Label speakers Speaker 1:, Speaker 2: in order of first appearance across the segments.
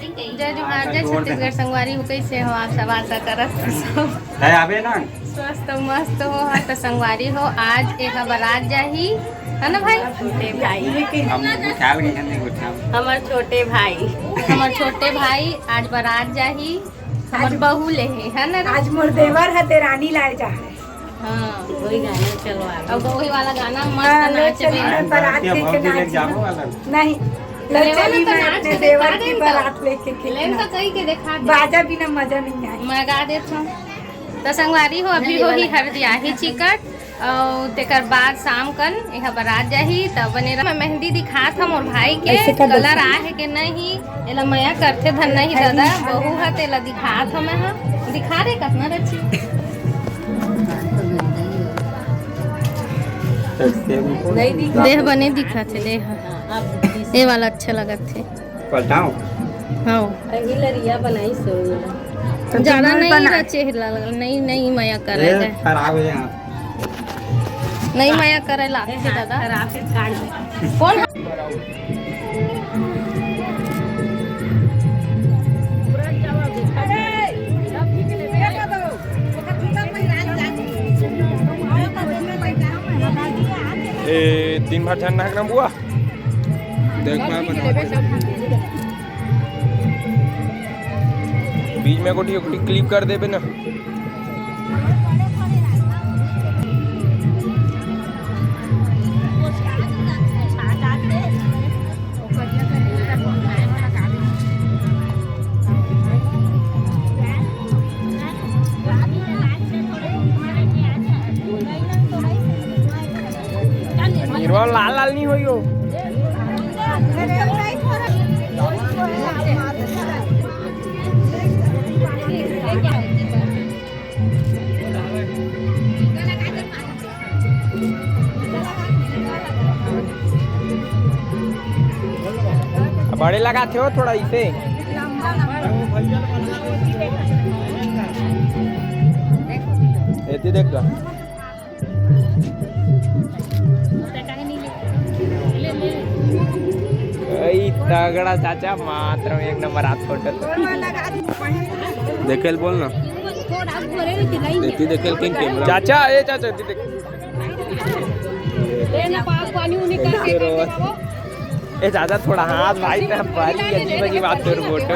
Speaker 1: जय जोहार जय छत्तीसगढ़ संगवारी हो। कैसे हो आप सब? आशा करत सब
Speaker 2: आवे ना
Speaker 1: स्वस्थ मस्त हो। तो संगवारी हो, आज एक बारात जाही है ना भाई? छोटे भाई हमार छोटे भाई आज बारात जाही। हमार बहू ले है ना?
Speaker 3: आज मोर देवर है रानी लाए जा है।
Speaker 1: हाँ वही गाना चलो अब वही वाला गाना मस्त नाच
Speaker 3: बारात लेके नाच नहीं चली मैं अपने देवर की बारात लेके
Speaker 1: कही के देखा
Speaker 3: बाजा बिना मजा नहीं आई।
Speaker 1: मैं गा देत हूँ। तो संगवारी हो, अभी हो ही हरदियाही चिकट और तेकर बाद शाम कन यह बारात जाही। तब बने मैं मेहंदी दिखात हम और भाई के कलर आ है कि नहीं एला मया करथे धन नहीं दादा बहू है तेला दिखात हम दिखा रे कितना रची देह बने दिखा थे देह ये वाला अच्छा लगत थे।
Speaker 2: पलटाओ
Speaker 1: हाँ
Speaker 3: लरिया बनाई सो
Speaker 1: ज्यादा नहीं रचे नहीं नहीं मया करे
Speaker 2: खराब है यहाँ
Speaker 1: नहीं मया करे लाते दादा कौन
Speaker 4: दिन भर झन नाक ना बुआ देख बीच में कोटी कोटी क्लिप कर देबे ना। लाल लाल नहीं होई हो बड़े लगाते हो थोड़ा इसे ऐसे देख तगड़ा चाचा मात्र एक नंबर हाथ फोटो देखेल बोल ना देखेल किन कैमरा चाचा ए चाचा देख ए चाचा थोड़ा हाथ भाई पे बड़ी अजीब अजीब बात कर फोटो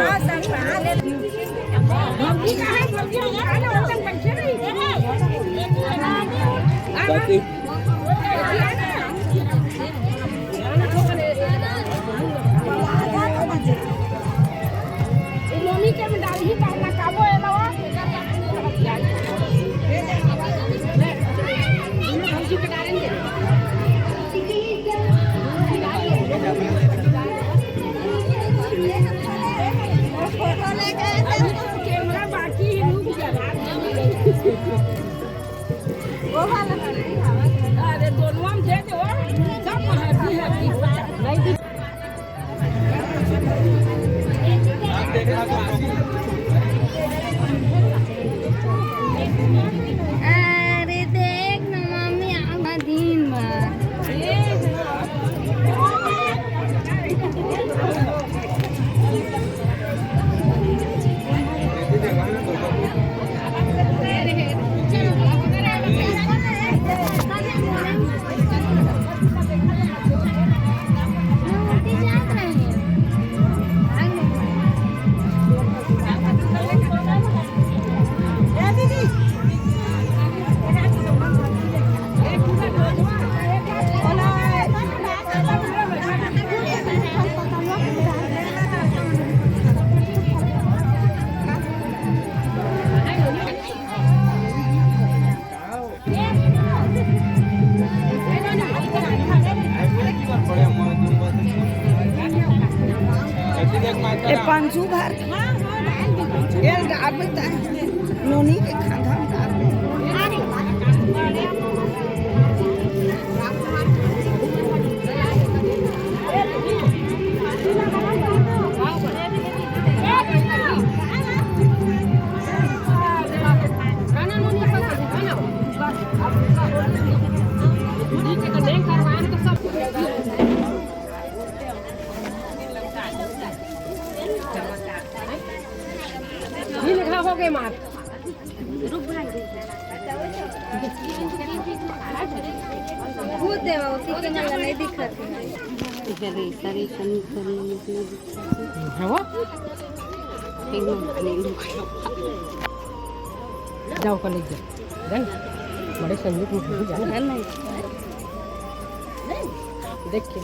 Speaker 1: अरे देख ना मम्मी आमा दिन
Speaker 3: पंचू भर नोनी के खाधा हो गए मार
Speaker 1: खुद देवा उसी के नंगा नहीं दिखत
Speaker 3: जाओ कॉलेज जाओ बड़े संगीत में जाना देख के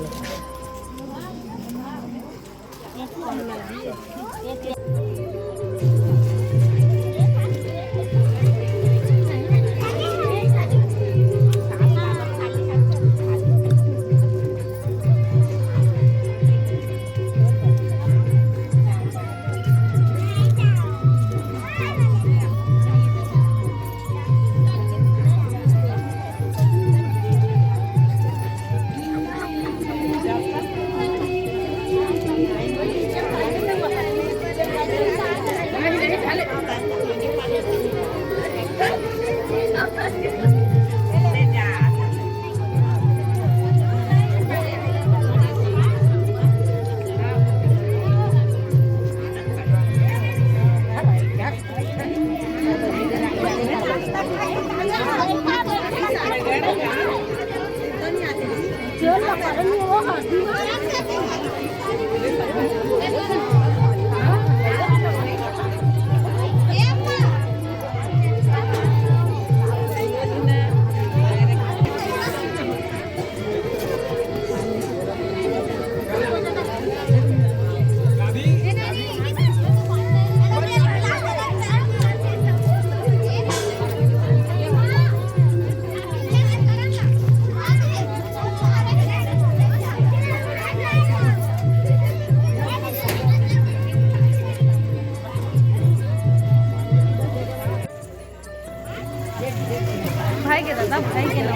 Speaker 1: भाई के दादा भाई के ना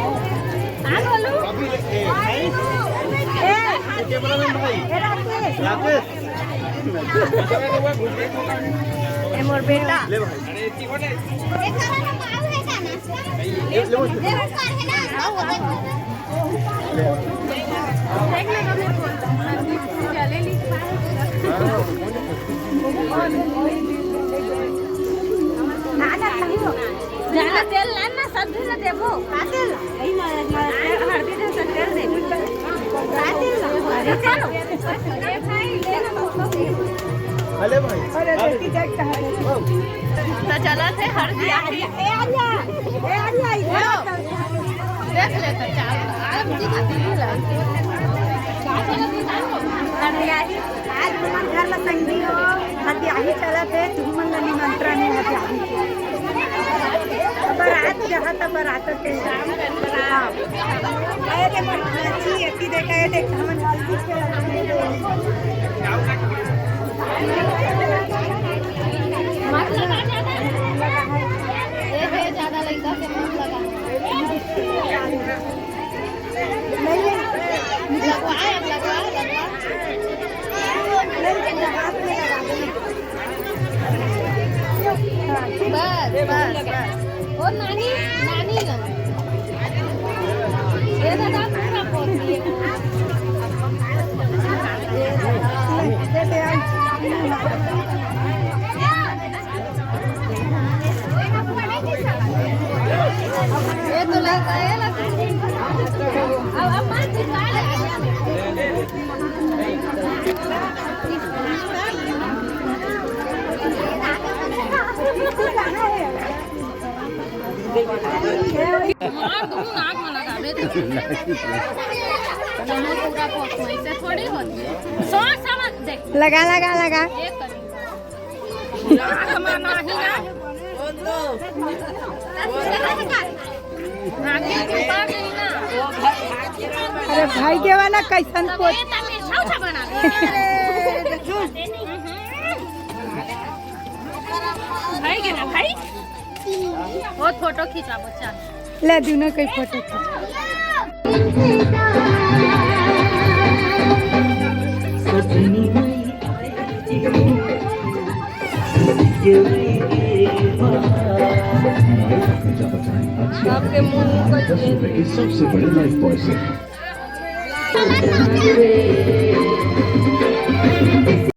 Speaker 1: आ बोलू ए मोर बेटा ले ज्यादा तेल ना सब्जी ना देबो कातिल एही हल्दी दे से तेल दे कातिल अरे चलो ए भाई ले ना
Speaker 2: अरे भाई
Speaker 3: अरे देखी देख कहां
Speaker 1: तो चला थे हल्दी
Speaker 3: ए आजा
Speaker 1: देख ले तो चाल अब दिखाती ला
Speaker 3: हरियाही आज हमारे घर में संगी हो हरियाही चला थे तुम मन निमंत्रण है हरियाही बारात जहाँ तक बारात के अरे अच्छी अच्छी देखा है देख हम जल्दी
Speaker 1: से ज्यादा लड़का से मत लगा लगवाए अब बस बस बस और नानी नानी ना ये दादा पूरा पोती ये तो लगा है अब मत दिखा मार दूं नाक में लगावे तो पूरा पोत ऐसे थोड़ी होती सोच समझ देख
Speaker 3: लगा लगा लगा
Speaker 1: एक कर नाक में नहीं ना आगे ऊपर नहीं ना
Speaker 3: अरे भाई के वाला कैसन
Speaker 1: तो
Speaker 3: पोत
Speaker 1: ये तब छाव बना भाई के ना भाई बहुत फोटो खींचा बच्चा
Speaker 3: ले दोनों कई फोटो
Speaker 5: आपके मुंह सबसे बड़े लाइफ बॉय से